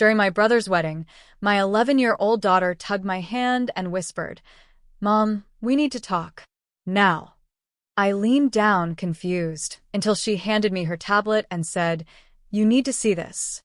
During my brother's wedding, my 11-year-old daughter tugged my hand and whispered, "Mom, we need to talk. Now." I leaned down, confused, until she handed me her tablet and said, "You need to see this."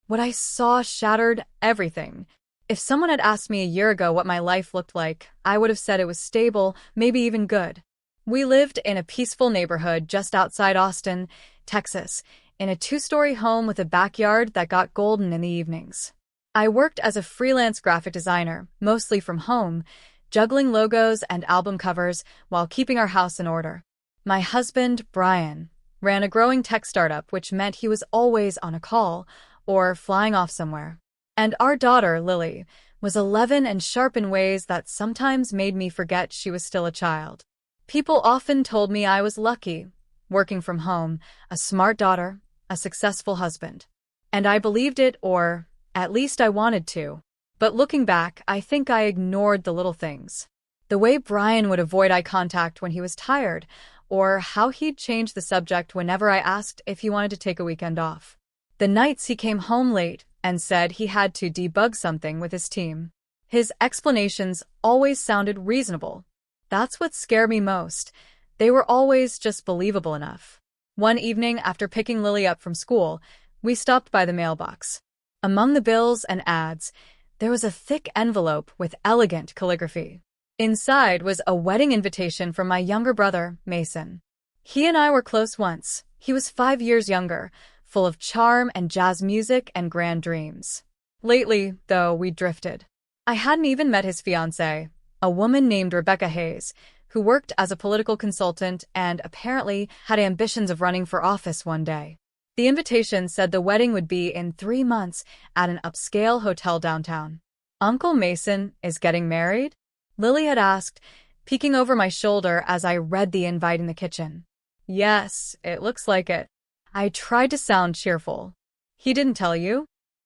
What I saw shattered everything. If someone had asked me a year ago what my life looked like, I would have said it was stable, maybe even good. We lived in a peaceful neighborhood just outside Austin, Texas, in a 2-story home with a backyard that got golden in the evenings. I worked as a freelance graphic designer, mostly from home, juggling logos and album covers while keeping our house in order. My husband, Brian, ran a growing tech startup, which meant he was always on a call or flying off somewhere. And our daughter, Lily, was 11 and sharp in ways that sometimes made me forget she was still a child. People often told me I was lucky, working from home, a smart daughter, a successful husband. And I believed it, or at least I wanted to. But looking back, I think I ignored the little things. The way Brian would avoid eye contact when he was tired, or how he'd change the subject whenever I asked if he wanted to take a weekend off. The nights he came home late and said he had to debug something with his team. His explanations always sounded reasonable. That's what scared me most. They were always just believable enough. One evening, after picking Lily up from school, we stopped by the mailbox. Among the bills and ads, there was a thick envelope with elegant calligraphy. Inside was a wedding invitation from my younger brother, Mason. He and I were close once. He was 5 years younger, full of charm and jazz music and grand dreams. Lately, though, we drifted. I hadn't even met his fiancée, a woman named Rebecca Hayes, who worked as a political consultant and apparently had ambitions of running for office one day. The invitation said the wedding would be in 3 months at an upscale hotel downtown. "Uncle Mason is getting married?" Lily had asked, peeking over my shoulder as I read the invite in the kitchen. "Yes, it looks like it." I tried to sound cheerful. "He didn't tell you?"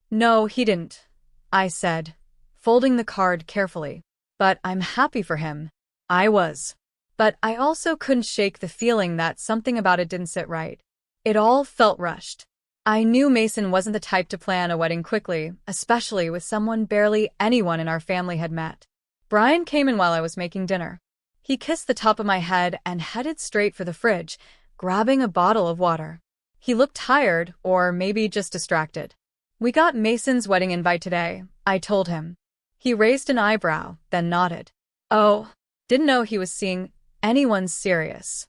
"No, he didn't," I said, folding the card carefully. "But I'm happy for him." I was. But I also couldn't shake the feeling that something about it didn't sit right. It all felt rushed. I knew Mason wasn't the type to plan a wedding quickly, especially with someone barely anyone in our family had met. Brian came in while I was making dinner. He kissed the top of my head and headed straight for the fridge, grabbing a bottle of water. He looked tired, or maybe just distracted. "We got Mason's wedding invite today," I told him. He raised an eyebrow, then nodded. "Oh, didn't know he was seeing anyone serious."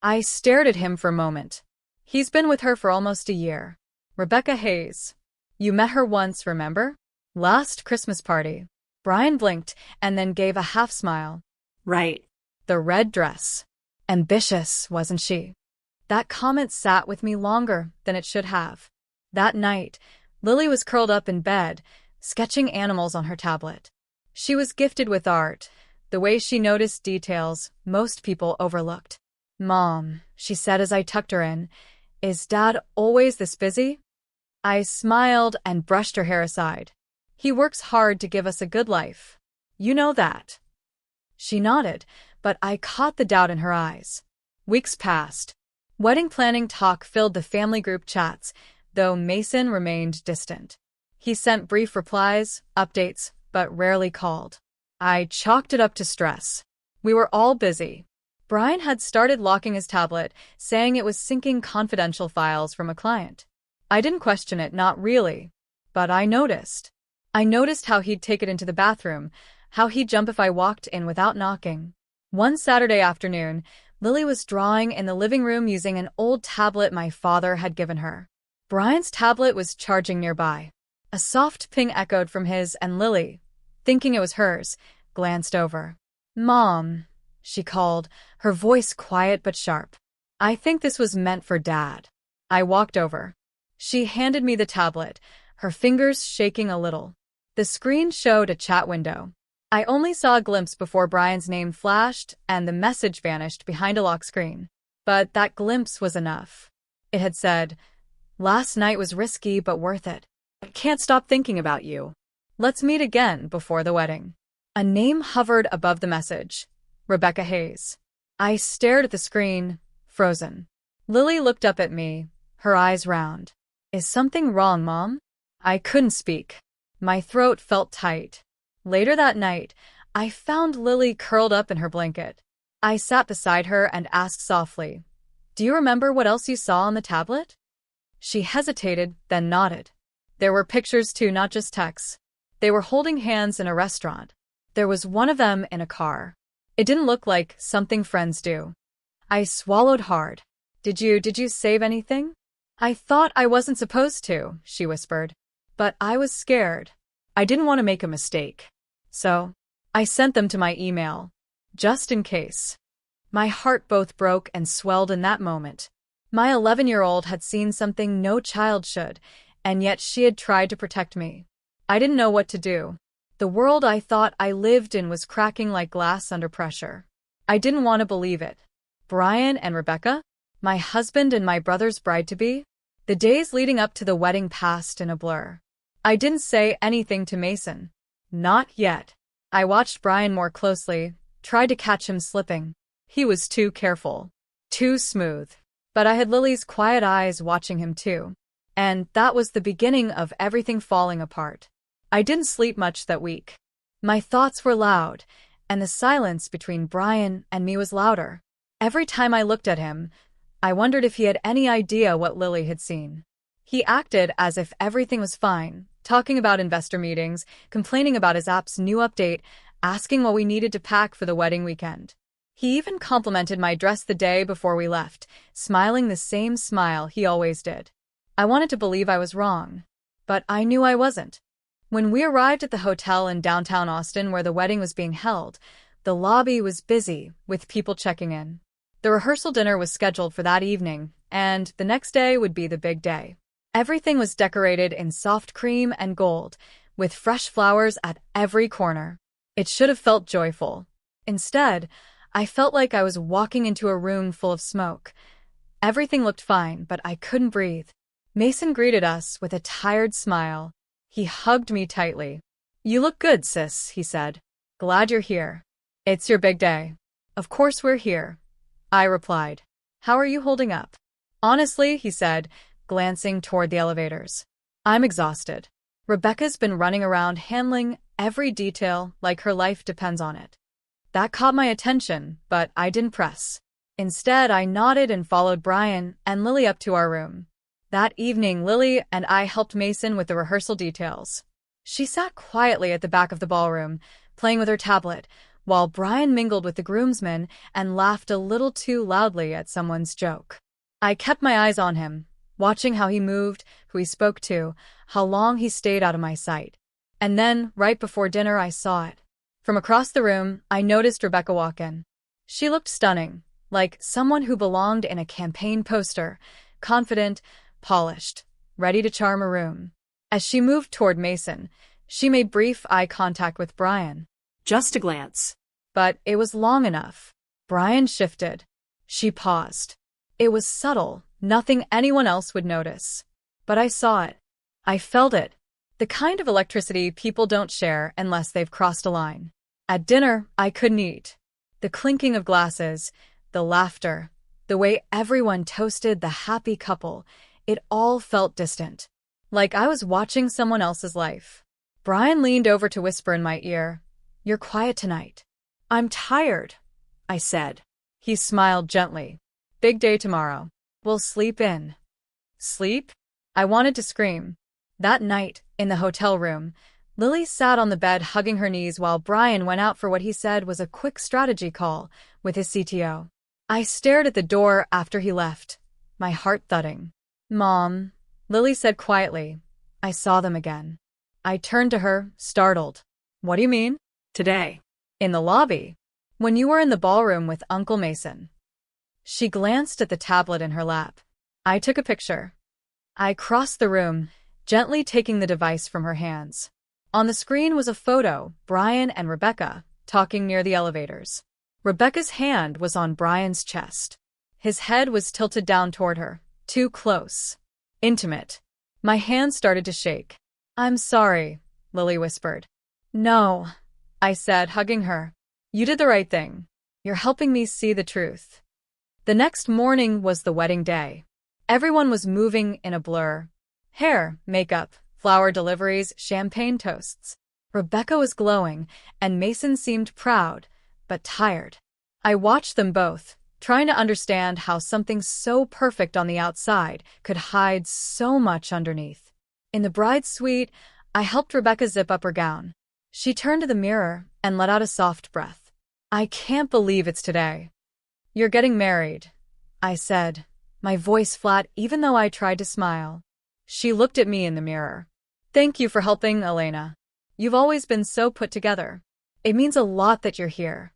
I stared at him for a moment. "He's been with her for almost a year. Rebecca Hayes. You met her once, remember? Last Christmas party." Brian blinked and then gave a half smile. "Right. The red dress. Ambitious, wasn't she?" That comment sat with me longer than it should have. That night, Lily was curled up in bed, sketching animals on her tablet. She was gifted with art, the way she noticed details most people overlooked. "Mom," she said as I tucked her in, "is Dad always this busy?" I smiled and brushed her hair aside. "He works hard to give us a good life. You know that." She nodded, but I caught the doubt in her eyes. Weeks passed. Wedding planning talk filled the family group chats, though Mason remained distant. He sent brief replies, updates, but rarely called. I chalked it up to stress. We were all busy. Brian had started locking his tablet, saying it was syncing confidential files from a client. I didn't question it, not really. But I noticed. I noticed how he'd take it into the bathroom, how he'd jump if I walked in without knocking. One Saturday afternoon, Lily was drawing in the living room using an old tablet my father had given her. Brian's tablet was charging nearby. A soft ping echoed from his, and Lily, thinking it was hers, glanced over. "Mom," she called, her voice quiet but sharp. "I think this was meant for Dad." I walked over. She handed me the tablet, her fingers shaking a little. The screen showed a chat window. I only saw a glimpse before Brian's name flashed and the message vanished behind a lock screen. But that glimpse was enough. It had said, "Last night was risky but worth it. I can't stop thinking about you. Let's meet again before the wedding." A name hovered above the message. Rebecca Hayes. I stared at the screen, frozen. Lily looked up at me, her eyes round. "Is something wrong, Mom?" I couldn't speak. My throat felt tight. Later that night, I found Lily curled up in her blanket. I sat beside her and asked softly, "Do you remember what else you saw on the tablet?" She hesitated, then nodded. There were pictures too, not just texts. They were holding hands in a restaurant. There was one of them in a car. It didn't look like something friends do. I swallowed hard. Did you save anything?" "I thought I wasn't supposed to," she whispered. "But I was scared. I didn't want to make a mistake. So, I sent them to my email. Just in case." My heart both broke and swelled in that moment. My 11-year-old had seen something no child should, and yet she had tried to protect me. I didn't know what to do. The world I thought I lived in was cracking like glass under pressure. I didn't want to believe it. Brian and Rebecca? My husband and my brother's bride-to-be? The days leading up to the wedding passed in a blur. I didn't say anything to Mason. Not yet. I watched Brian more closely, tried to catch him slipping. He was too careful. Too smooth. But I had Lily's quiet eyes watching him too. And that was the beginning of everything falling apart. I didn't sleep much that week. My thoughts were loud, and the silence between Brian and me was louder. Every time I looked at him, I wondered if he had any idea what Lily had seen. He acted as if everything was fine, talking about investor meetings, complaining about his app's new update, asking what we needed to pack for the wedding weekend. He even complimented my dress the day before we left, smiling the same smile he always did. I wanted to believe I was wrong, but I knew I wasn't. When we arrived at the hotel in downtown Austin where the wedding was being held, the lobby was busy with people checking in. The rehearsal dinner was scheduled for that evening, and the next day would be the big day. Everything was decorated in soft cream and gold, with fresh flowers at every corner. It should have felt joyful. Instead, I felt like I was walking into a room full of smoke. Everything looked fine, but I couldn't breathe. Mason greeted us with a tired smile. He hugged me tightly. "You look good, sis," he said. "Glad you're here. It's your big day." "Of course we're here," I replied. "How are you holding up?" "Honestly," he said, glancing toward the elevators. "I'm exhausted. Rebecca's been running around handling every detail like her life depends on it." That caught my attention, but I didn't press. Instead, I nodded and followed Brian and Lily up to our room. That evening, Lily and I helped Mason with the rehearsal details. She sat quietly at the back of the ballroom, playing with her tablet, while Brian mingled with the groomsmen and laughed a little too loudly at someone's joke. I kept my eyes on him, watching how he moved, who he spoke to, how long he stayed out of my sight. And then, right before dinner, I saw it. From across the room, I noticed Rebecca walk in. She looked stunning, like someone who belonged in a campaign poster, confident, polished, ready to charm a room. As she moved toward Mason, she made brief eye contact with Brian. Just a glance. But it was long enough. Brian shifted. She paused. It was subtle, nothing anyone else would notice. But I saw it. I felt it. The kind of electricity people don't share unless they've crossed a line. At dinner, I couldn't eat. The clinking of glasses, the laughter, the way everyone toasted the happy couple, it all felt distant. Like I was watching someone else's life. Brian leaned over to whisper in my ear, "You're quiet tonight." "I'm tired," I said. He smiled gently. "Big day tomorrow. We'll sleep in." Sleep? I wanted to scream. That night, in the hotel room, Lily sat on the bed hugging her knees while Brian went out for what he said was a quick strategy call with his CTO. I stared at the door after he left, my heart thudding. "Mom," Lily said quietly. I saw them again. I turned to her, startled. "What do you mean?" "Today. In the lobby. When you were in the ballroom with Uncle Mason." She glanced at the tablet in her lap. I took a picture. I crossed the room, gently taking the device from her hands. On the screen was a photo, Brian and Rebecca, talking near the elevators. Rebecca's hand was on Brian's chest. His head was tilted down toward her, too close. Intimate. My hand started to shake. "I'm sorry," Lily whispered. "No," I said, hugging her. "You did the right thing. You're helping me see the truth." The next morning was the wedding day. Everyone was moving in a blur. Hair, makeup, flower deliveries, champagne toasts. Rebecca was glowing, and Mason seemed proud, but tired. I watched them both, trying to understand how something so perfect on the outside could hide so much underneath. In the bride's suite, I helped Rebecca zip up her gown. She turned to the mirror and let out a soft breath. I can't believe it's today. You're getting married, I said, my voice flat even though I tried to smile. She looked at me in the mirror. Thank you for helping, Elena. You've always been so put together. It means a lot that you're here.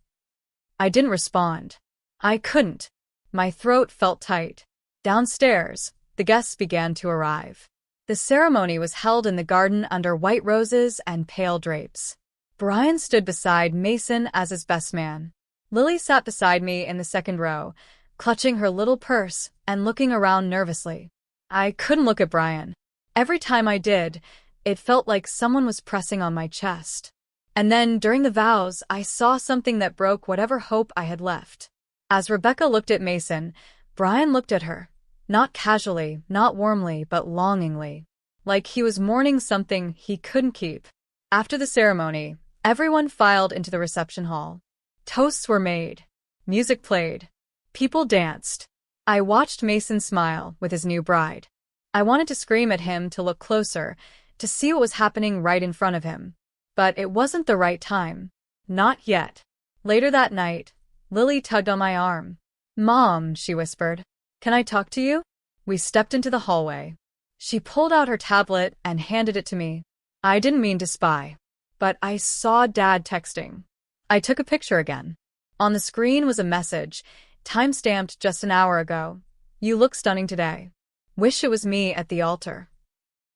I didn't respond. I couldn't. My throat felt tight. Downstairs, the guests began to arrive. The ceremony was held in the garden under white roses and pale drapes. Brian stood beside Mason as his best man. Lily sat beside me in the second row, clutching her little purse and looking around nervously. I couldn't look at Brian. Every time I did, it felt like someone was pressing on my chest. And then, during the vows, I saw something that broke whatever hope I had left. As Rebecca looked at Mason, Brian looked at her. Not casually, not warmly, but longingly. Like he was mourning something he couldn't keep. After the ceremony, everyone filed into the reception hall. Toasts were made. Music played. People danced. I watched Mason smile with his new bride. I wanted to scream at him to look closer, to see what was happening right in front of him. But it wasn't the right time. Not yet. Later that night, Lily tugged on my arm. Mom, she whispered. Can I talk to you? We stepped into the hallway. She pulled out her tablet and handed it to me. I didn't mean to spy, but I saw Dad texting. I took a picture again. On the screen was a message, time-stamped just an hour ago. You look stunning today. Wish it was me at the altar.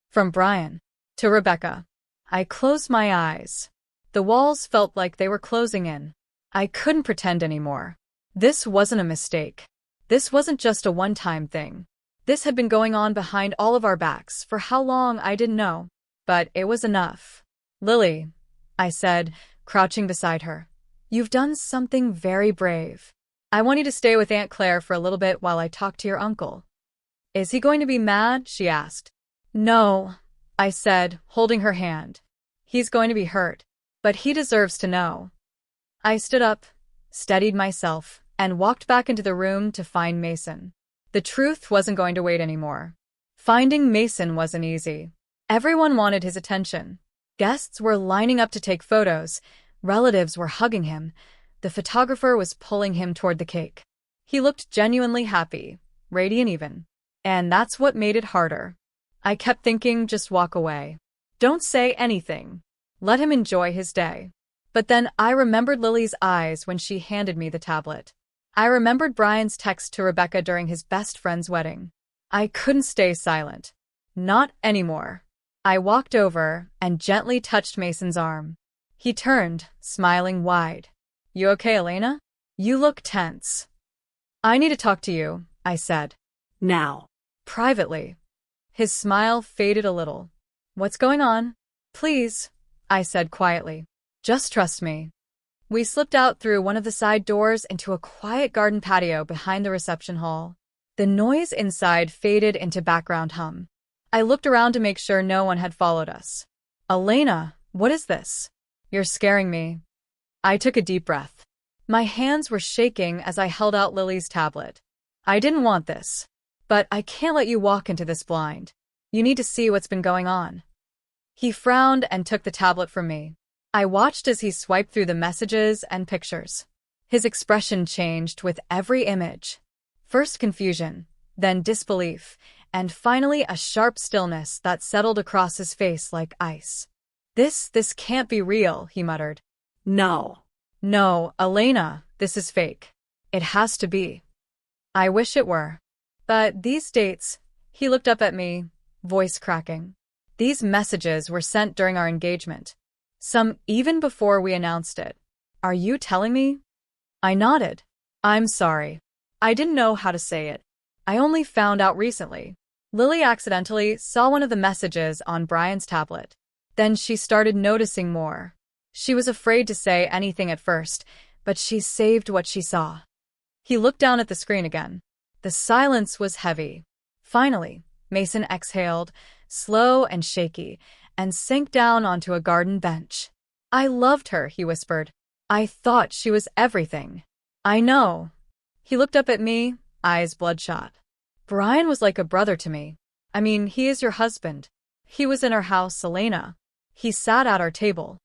From Brian. To Rebecca. I closed my eyes. The walls felt like they were closing in. I couldn't pretend anymore. This wasn't a mistake. This wasn't just a one-time thing. This had been going on behind all of our backs for how long I didn't know. But it was enough. Lily, I said, crouching beside her. You've done something very brave. I want you to stay with Aunt Claire for a little bit while I talk to your uncle. Is he going to be mad? She asked. No, I said, holding her hand. He's going to be hurt, but he deserves to know. I stood up, steadied myself, and walked back into the room to find Mason. The truth wasn't going to wait anymore. Finding Mason wasn't easy. Everyone wanted his attention. Guests were lining up to take photos. Relatives were hugging him. The photographer was pulling him toward the cake. He looked genuinely happy, radiant even. And that's what made it harder. I kept thinking, just walk away. Don't say anything. Let him enjoy his day. But then I remembered Lily's eyes when she handed me the tablet. I remembered Brian's text to Rebecca during his best friend's wedding. I couldn't stay silent. Not anymore. I walked over and gently touched Mason's arm. He turned, smiling wide. You okay, Elena? You look tense. I need to talk to you, I said. Now. Privately. His smile faded a little. What's going on? Please, I said quietly. Just trust me. We slipped out through one of the side doors into a quiet garden patio behind the reception hall. The noise inside faded into background hum. I looked around to make sure no one had followed us. Elena, what is this? You're scaring me. I took a deep breath. My hands were shaking as I held out Lily's tablet. I didn't want this. But I can't let you walk into this blind. You need to see what's been going on. He frowned and took the tablet from me. I watched as he swiped through the messages and pictures. His expression changed with every image. First confusion, then disbelief, and finally a sharp stillness that settled across his face like ice. This can't be real, he muttered. No. No, Elena, this is fake. It has to be. I wish it were. But these dates, he looked up at me, voice cracking. These messages were sent during our engagement. Some even before we announced it. Are you telling me? I nodded. I'm sorry. I didn't know how to say it. I only found out recently. Lily accidentally saw one of the messages on Brian's tablet. Then she started noticing more. She was afraid to say anything at first, but she saved what she saw. He looked down at the screen again. The silence was heavy. Finally, Mason exhaled, slow and shaky, and sank down onto a garden bench. I loved her, he whispered. I thought she was everything. I know. He looked up at me, eyes bloodshot. Brian was like a brother to me. I mean, he is your husband. He was in our house, Elena. He sat at our table.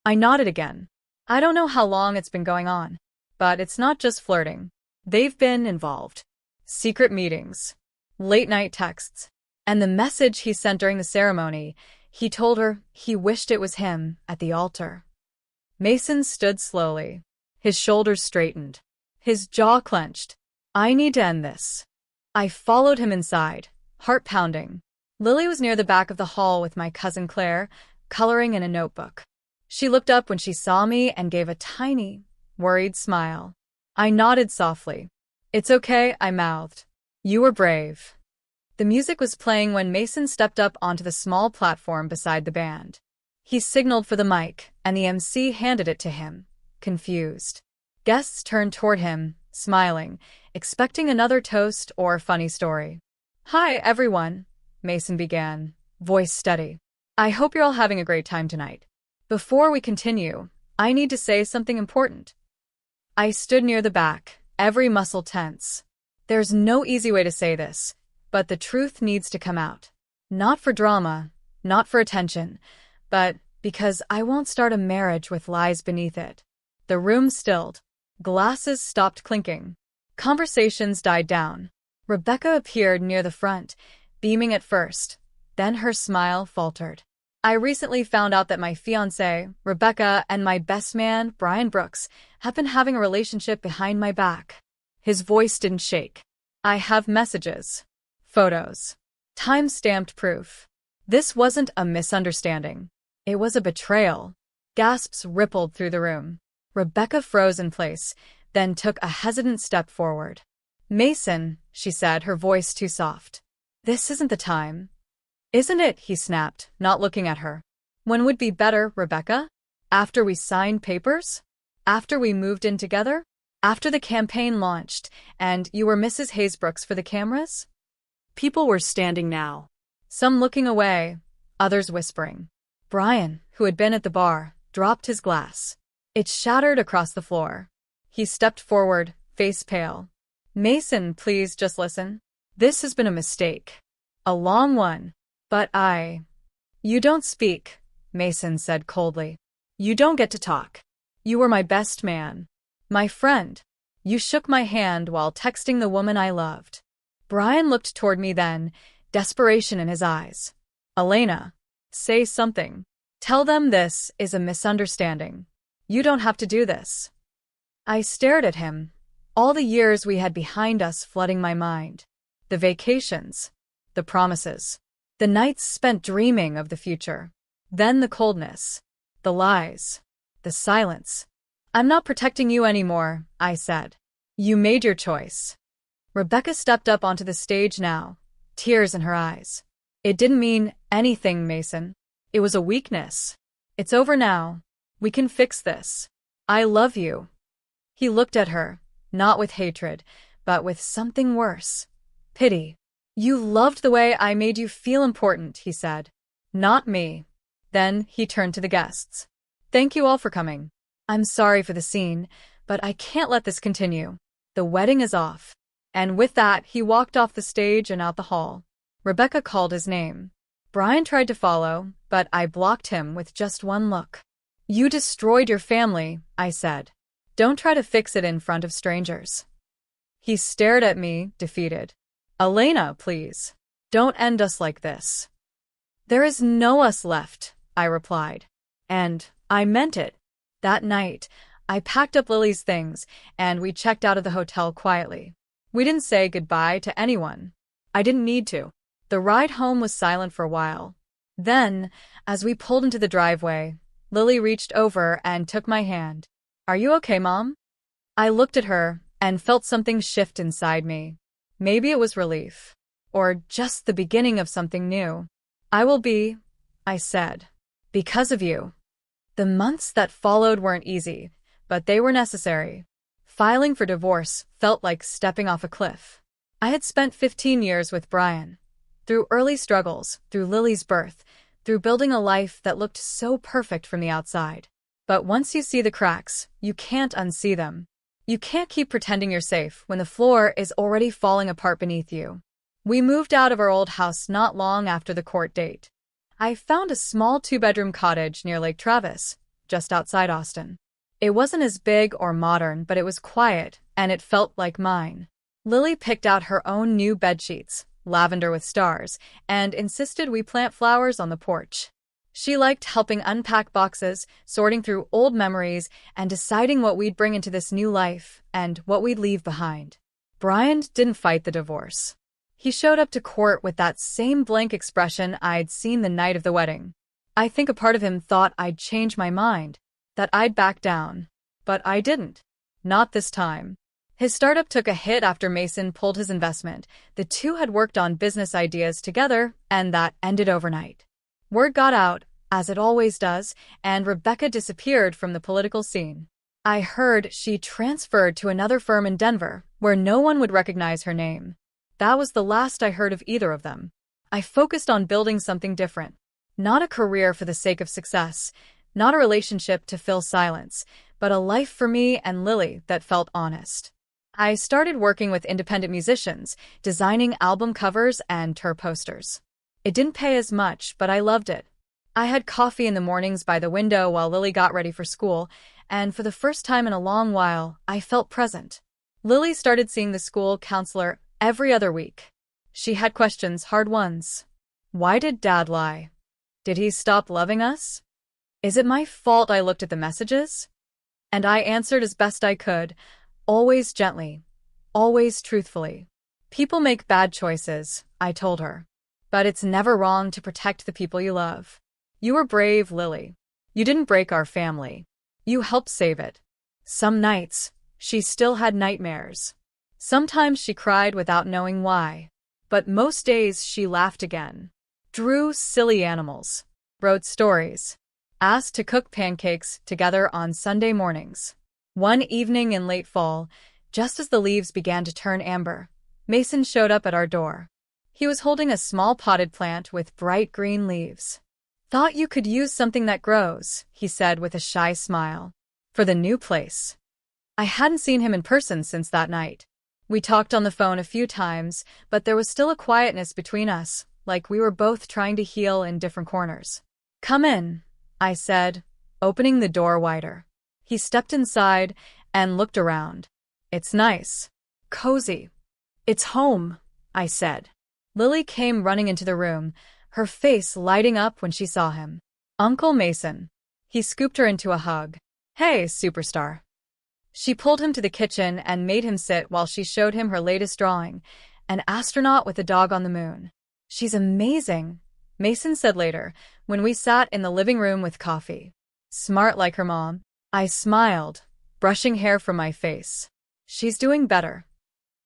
I nodded again. I don't know how long it's been going on, but it's not just flirting. They've been involved. Secret meetings, late-night texts, and the message he sent during the ceremony. He told her he wished it was him at the altar. Mason stood slowly. His shoulders straightened. His jaw clenched. I need to end this. I followed him inside, heart pounding. Lily was near the back of the hall with my cousin Claire, coloring in a notebook. She looked up when she saw me and gave a tiny, worried smile. I nodded softly. It's okay, I mouthed. You were brave. The music was playing when Mason stepped up onto the small platform beside the band. He signaled for the mic, and the MC handed it to him, confused. Guests turned toward him, smiling, expecting another toast or funny story. Hi, everyone, Mason began, voice steady. I hope you're all having a great time tonight. Before we continue, I need to say something important. I stood near the back, every muscle tense. There's no easy way to say this, but the truth needs to come out. Not for drama, not for attention, but because I won't start a marriage with lies beneath it. The room stilled. Glasses stopped clinking. Conversations died down. Rebecca appeared near the front, beaming at first. Then her smile faltered. I recently found out that my fiancé, Rebecca, and my best man, Brian Brooks, have been having a relationship behind my back. His voice didn't shake. I have messages. Photos. Time-stamped proof. This wasn't a misunderstanding. It was a betrayal. Gasps rippled through the room. Rebecca froze in place, then took a hesitant step forward. Mason, she said, her voice too soft. This isn't the time. Isn't it? He snapped, not looking at her. When would be better, Rebecca? After we signed papers? After we moved in together? After the campaign launched, and you were Mrs. Haysbrooks for the cameras? People were standing now. Some looking away, others whispering. Brian, who had been at the bar, dropped his glass. It shattered across the floor. He stepped forward, face pale. Mason, please just listen. This has been a mistake. A long one. But You don't speak, Mason said coldly. You don't get to talk. You were my best man. My friend. You shook my hand while texting the woman I loved. Brian looked toward me then, desperation in his eyes. Elena, say something. Tell them this is a misunderstanding. You don't have to do this. I stared at him, all the years we had behind us flooding my mind. The vacations, the promises, the nights spent dreaming of the future. Then the coldness, the lies, the silence. I'm not protecting you anymore, I said. You made your choice. Rebecca stepped up onto the stage now, tears in her eyes. It didn't mean anything, Mason. It was a weakness. It's over now. We can fix this. I love you. He looked at her, not with hatred, but with something worse. Pity. You loved the way I made you feel important, he said. Not me. Then he turned to the guests. Thank you all for coming. I'm sorry for the scene, but I can't let this continue. The wedding is off. And with that, he walked off the stage and out the hall. Rebecca called his name. Brian tried to follow, but I blocked him with just one look. You destroyed your family, I said. Don't try to fix it in front of strangers. He stared at me, defeated. Elena, please. Don't end us like this. There is no us left, I replied. And I meant it. That night, I packed up Lily's things, and we checked out of the hotel quietly. We didn't say goodbye to anyone. I didn't need to. The ride home was silent for a while. Then, as we pulled into the driveway, Lily reached over and took my hand. Are you okay, Mom? I looked at her and felt something shift inside me. Maybe it was relief. Or just the beginning of something new. I will be, I said. Because of you. The months that followed weren't easy, but they were necessary. Filing for divorce felt like stepping off a cliff. I had spent 15 years with Brian. Through early struggles, through Lily's birth, through building a life that looked so perfect from the outside. But once you see the cracks, you can't unsee them. You can't keep pretending you're safe when the floor is already falling apart beneath you. We moved out of our old house not long after the court date. I found a small 2-bedroom cottage near Lake Travis, just outside Austin. It wasn't as big or modern, but it was quiet, and it felt like mine. Lily picked out her own new bedsheets, lavender with stars, and insisted we plant flowers on the porch. She liked helping unpack boxes, sorting through old memories, and deciding what we'd bring into this new life and what we'd leave behind. Brian didn't fight the divorce. He showed up to court with that same blank expression I'd seen the night of the wedding. I think a part of him thought I'd change my mind, that I'd back down. But I didn't. Not this time. His startup took a hit after Mason pulled his investment. The two had worked on business ideas together, and that ended overnight. Word got out, as it always does, and Rebecca disappeared from the political scene. I heard she transferred to another firm in Denver, where no one would recognize her name. That was the last I heard of either of them. I focused on building something different. Not a career for the sake of success, not a relationship to fill silence, but a life for me and Lily that felt honest. I started working with independent musicians, designing album covers and tour posters. It didn't pay as much, but I loved it. I had coffee in the mornings by the window while Lily got ready for school, and for the first time in a long while, I felt present. Lily started seeing the school counselor every other week. She had questions, hard ones. Why did Dad lie? Did he stop loving us? Is it my fault I looked at the messages? And I answered as best I could, always gently, always truthfully. People make bad choices, I told her. But it's never wrong to protect the people you love. You were brave, Lily. You didn't break our family. You helped save it. Some nights, she still had nightmares. Sometimes she cried without knowing why. But most days she laughed again. Drew silly animals. Wrote stories. Asked to cook pancakes together on Sunday mornings. One evening in late fall, just as the leaves began to turn amber, Mason showed up at our door. He was holding a small potted plant with bright green leaves. Thought you could use something that grows, he said with a shy smile. For the new place. I hadn't seen him in person since that night. We talked on the phone a few times, but there was still a quietness between us, like we were both trying to heal in different corners. Come in, I said, opening the door wider. He stepped inside and looked around. It's nice. Cozy. It's home, I said. Lily came running into the room, her face lighting up when she saw him. Uncle Mason. He scooped her into a hug. Hey, superstar. She pulled him to the kitchen and made him sit while she showed him her latest drawing, an astronaut with a dog on the moon. She's amazing, Mason said later, when we sat in the living room with coffee. Smart like her mom. I smiled, brushing hair from my face. She's doing better.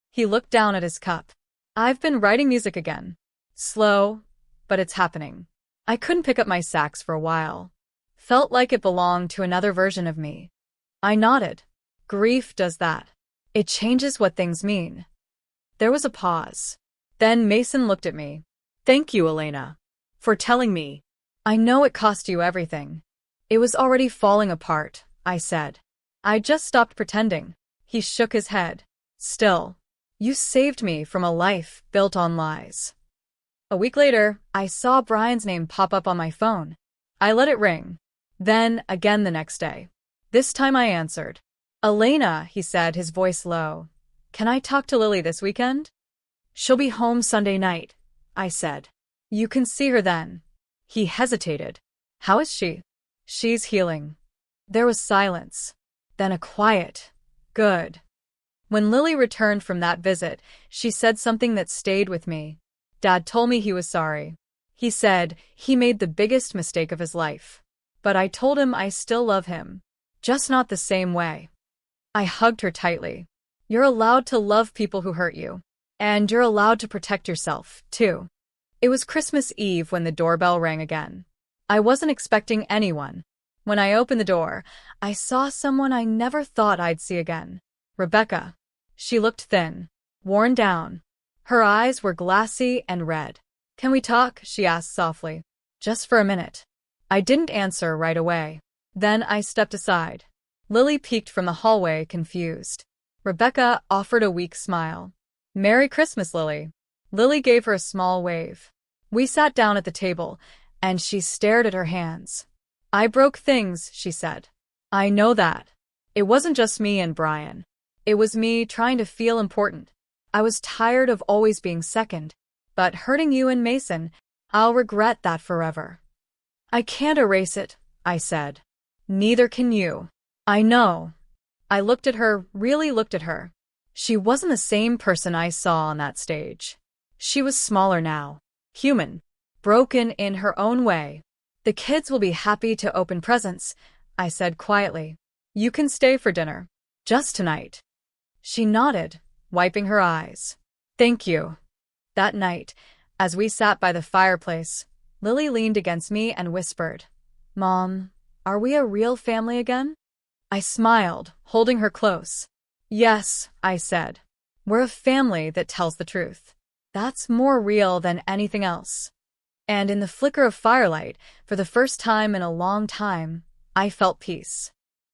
He looked down at his cup. I've been writing music again. Slow, but it's happening. I couldn't pick up my sax for a while. Felt like it belonged to another version of me. I nodded. Grief does that. It changes what things mean. There was a pause. Then Mason looked at me. Thank you, Elena, for telling me. I know it cost you everything. It was already falling apart, I said. I just stopped pretending. He shook his head. Still, you saved me from a life built on lies. A week later, I saw Brian's name pop up on my phone. I let it ring. Then, again the next day. This time I answered. Elena, he said, his voice low. Can I talk to Lily this weekend? She'll be home Sunday night, I said. You can see her then. He hesitated. How is she? She's healing. There was silence. Then a quiet, good. When Lily returned from that visit, she said something that stayed with me. Dad told me he was sorry. He said he made the biggest mistake of his life. But I told him I still love him. Just not the same way. I hugged her tightly. You're allowed to love people who hurt you. And you're allowed to protect yourself, too. It was Christmas Eve when the doorbell rang again. I wasn't expecting anyone. When I opened the door, I saw someone I never thought I'd see again. Rebecca. She looked thin, worn down. Her eyes were glassy and red. Can we talk? She asked softly. Just for a minute. I didn't answer right away. Then I stepped aside. Lily peeked from the hallway, confused. Rebecca offered a weak smile. Merry Christmas, Lily. Lily gave her a small wave. We sat down at the table, and she stared at her hands. I broke things, she said. I know that. It wasn't just me and Brian. It was me trying to feel important. I was tired of always being second, but hurting you and Mason, I'll regret that forever. I can't erase it, I said. Neither can you. I know. I looked at her, really looked at her. She wasn't the same person I saw on that stage. She was smaller now, human, broken in her own way. The kids will be happy to open presents, I said quietly. You can stay for dinner. Just tonight. She nodded, wiping her eyes. Thank you. That night, as we sat by the fireplace, Lily leaned against me and whispered, Mom, are we a real family again? I smiled, holding her close. Yes, I said. We're a family that tells the truth. That's more real than anything else. And in the flicker of firelight, for the first time in a long time, I felt peace.